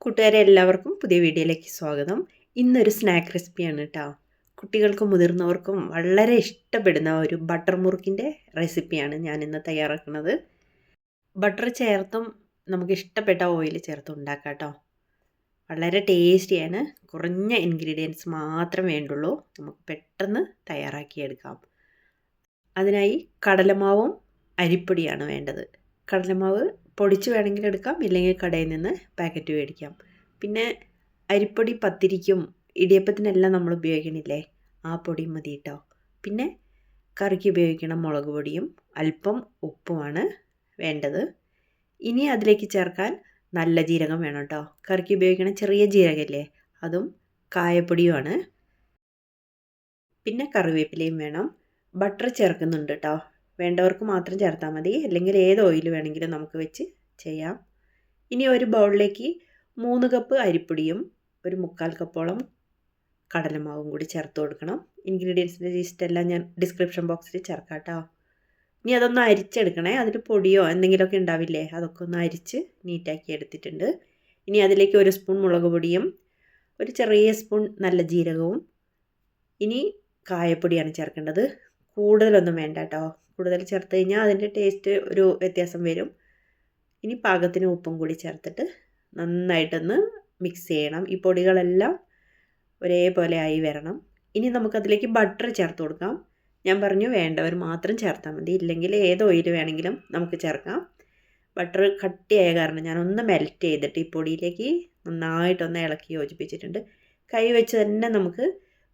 കൂട്ടുകാരെ എല്ലാവർക്കും പുതിയ വീഡിയോയിലേക്ക് സ്വാഗതം. ഇന്നൊരു സ്നാക്ക് റെസിപ്പിയാണ് കേട്ടോ. കുട്ടികൾക്കും മുതിർന്നവർക്കും വളരെ ഇഷ്ടപ്പെടുന്ന ഒരു ബട്ടർ മുറുക്കിൻ്റെ റെസിപ്പിയാണ് ഞാൻ ഇന്ന് തയ്യാറാക്കുന്നത്. ബട്ടർ ചേർത്തും നമുക്ക് ഇഷ്ടപ്പെട്ട ഓയിൽ ചേർത്തും ഉണ്ടാക്കാം കേട്ടോ. വളരെ ടേസ്റ്റിയാണ്. കുറഞ്ഞ ഇൻഗ്രീഡിയൻസ് മാത്രം വേണ്ടുള്ളൂ. നമുക്ക് പെട്ടെന്ന് തയ്യാറാക്കിയെടുക്കാം. അതിനായി കടലമാവും അരിപ്പൊടിയാണ് വേണ്ടത്. കടലമാവ് പൊടിച്ച് വേണമെങ്കിൽ എടുക്കാം, ഇല്ലെങ്കിൽ കടയിൽ നിന്ന് പാക്കറ്റ് മേടിക്കാം. പിന്നെ അരിപ്പൊടി പത്തിരിക്കും ഇടിയപ്പത്തിനെല്ലാം നമ്മൾ ഉപയോഗിക്കണില്ലേ, ആ പൊടി മതി കേട്ടോ. പിന്നെ കറിക്ക് ഉപയോഗിക്കണ മുളക് പൊടിയും അല്പം ഉപ്പുമാണ് വേണ്ടത്. ഇനി അതിലേക്ക് ചേർക്കാൻ നല്ല ജീരകം വേണം കേട്ടോ. കറിക്ക് ഉപയോഗിക്കണ ചെറിയ ജീരകമില്ലേ, അതും കായപ്പൊടിയുമാണ്. പിന്നെ കറിവേപ്പിലയും വേണം. ബട്ടർ ചേർക്കുന്നുണ്ട് കേട്ടോ. വേണ്ടവർക്ക് മാത്രം ചേർത്താൽ മതി, അല്ലെങ്കിൽ ഏത് ഓയിൽ വേണമെങ്കിലും നമുക്ക് വെച്ച് ചെയ്യാം. ഇനി ഒരു ബൗളിലേക്ക് 3 കപ്പ് അരിപ്പൊടിയും 1/4 കപ്പോളം കടലമാവും കൂടി ചേർത്ത് കൊടുക്കണം. ഇൻഗ്രീഡിയൻസിൻ്റെ ലിസ്റ്റ് എല്ലാം ഞാൻ ഡിസ്ക്രിപ്ഷൻ ബോക്സിൽ ചേർക്കാം കേട്ടോ. ഇനി അതൊന്ന് അരിച്ചെടുക്കണേ. അതിൽ പൊടിയോ എന്തെങ്കിലുമൊക്കെ ഉണ്ടാവില്ലേ, അതൊക്കെ ഒന്ന് അരിച്ച് നീറ്റാക്കി എടുത്തിട്ടുണ്ട്. ഇനി അതിലേക്ക് 1 സ്പൂൺ മുളക് പൊടിയും ഒരു ചെറിയ സ്പൂൺ നല്ല ജീരകവും, ഇനി കായപ്പൊടിയാണ് ചേർക്കേണ്ടത്. കൂടുതലൊന്നും വേണ്ട കേട്ടോ. കൂടുതൽ ചേർത്ത് കഴിഞ്ഞാൽ അതിൻ്റെ ടേസ്റ്റ് ഒരു വ്യത്യാസം വരും. ഇനി പാകത്തിന് ഉപ്പും കൂടി ചേർത്തിട്ട് നന്നായിട്ടൊന്ന് മിക്സ് ചെയ്യണം. ഈ പൊടികളെല്ലാം ഒരേപോലെ ആയി വരണം. ഇനി നമുക്കതിലേക്ക് ബട്ടർ ചേർത്ത് കൊടുക്കാം. ഞാൻ പറഞ്ഞു വേണ്ടവർ മാത്രം ചേർത്താൽ മതി, ഇല്ലെങ്കിൽ ഏത് ഓയിൽ വേണമെങ്കിലും നമുക്ക് ചേർക്കാം. ബട്ടർ കട്ടിയായ കാരണം ഞാനൊന്ന് മെൽറ്റ് ചെയ്തിട്ട് ഈ പൊടിയിലേക്ക് നന്നായിട്ടൊന്ന് ഇളക്കി യോജിപ്പിച്ചിട്ടുണ്ട്. കൈ വെച്ച് തന്നെ നമുക്ക്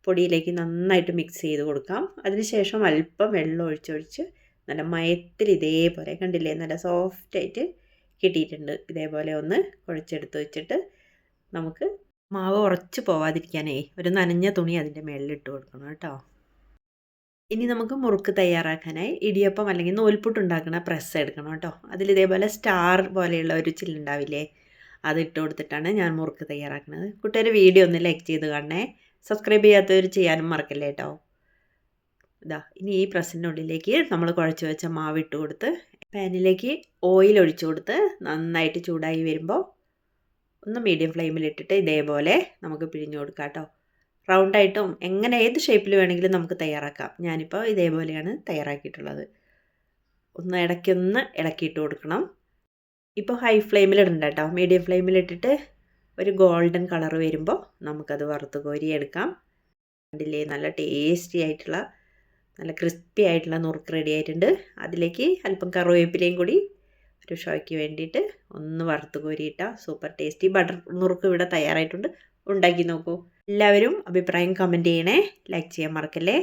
പൊടിയിലേക്ക് നന്നായിട്ട് മിക്സ് ചെയ്ത് കൊടുക്കാം. അതിനുശേഷം അല്പം വെള്ളം ഒഴിച്ചൊഴിച്ച് നല്ല മയത്തിൽ ഇതേപോലെ കണ്ടില്ലേ, നല്ല സോഫ്റ്റായിട്ട് കിട്ടിയിട്ടുണ്ട്. ഇതേപോലെ ഒന്ന് കുഴച്ചെടുത്ത് വെച്ചിട്ട് നമുക്ക് മാവ് ഉറച്ച് പോവാതിരിക്കാനേ ഒരു നനഞ്ഞ തുണി അതിൻ്റെ മേളിലിട്ട് കൊടുക്കണം കേട്ടോ. ഇനി നമുക്ക് മുറുക്ക് തയ്യാറാക്കാനായി ഇടിയപ്പം അല്ലെങ്കിൽ നൂൽപുട്ട് ഉണ്ടാക്കുന്ന പ്രസ് എടുക്കണം കേട്ടോ. അതിലിതേപോലെ സ്റ്റാർ പോലെയുള്ള ഒരു ചില്ലുണ്ടാവില്ലേ, അത് ഇട്ട് കൊടുത്തിട്ടാണ് ഞാൻ മുറുക്ക് തയ്യാറാക്കുന്നത്. കുട്ടിയുടെ വീഡിയോ ഒന്ന് ലൈക്ക് ചെയ്ത് കാണണേ. സബ്സ്ക്രൈബ് ചെയ്യാത്തവർ ചെയ്യാനും മറക്കല്ലേ കേട്ടോ. ഇനി ഈ പ്രസ്സിൻ്റെ ഉള്ളിലേക്ക് നമ്മൾ കുഴച്ച് വെച്ച മാവ് ഇട്ട് കൊടുത്ത് പാനിലേക്ക് ഓയിൽ ഒഴിച്ചു കൊടുത്ത് നന്നായിട്ട് ചൂടായി വരുമ്പോൾ ഒന്ന് മീഡിയം ഫ്ലെയിമിലിട്ടിട്ട് ഇതേപോലെ നമുക്ക് പിഴിഞ്ഞു കൊടുക്കാം കേട്ടോ. റൗണ്ടായിട്ടും എങ്ങനെ ഏത് ഷേപ്പിൽ വേണമെങ്കിലും നമുക്ക് തയ്യാറാക്കാം. ഞാനിപ്പോൾ ഇതേപോലെയാണ് തയ്യാറാക്കിയിട്ടുള്ളത്. ഒന്ന് ഇടയ്ക്കൊന്ന് ഇളക്കിയിട്ട് കൊടുക്കണം. ഇപ്പോൾ ഹൈ ഫ്ലെയിമിലിടണ്ട കേട്ടോ, മീഡിയം ഫ്ലെയിമിലിട്ടിട്ട് ഒരു ഗോൾഡൻ കളർ വരുമ്പോൾ നമുക്കത് വറുത്ത് കോരിയെടുക്കാം. കണ്ടില്ലേ, നല്ല ടേസ്റ്റി ആയിട്ടുള്ള നല്ല ക്രിസ്പി ആയിട്ടുള്ള നുറുക്ക് റെഡി ആയിട്ടുണ്ട്. അതിലേക്ക് അല്പം കറിവേപ്പിലയും കൂടി ഒരു ഷോയ്ക്ക് വേണ്ടിയിട്ട് ഒന്ന് വറുത്ത് കോരിയിട്ടാൽ സൂപ്പർ ടേസ്റ്റി ബട്ടർ നുറുക്ക് ഇവിടെ തയ്യാറായിട്ടുണ്ട്. ഉണ്ടാക്കി നോക്കൂ. എല്ലാവരും അഭിപ്രായം കമൻറ്റ് ചെയ്യണേ. ലൈക്ക് ചെയ്യാൻ മറക്കല്ലേ.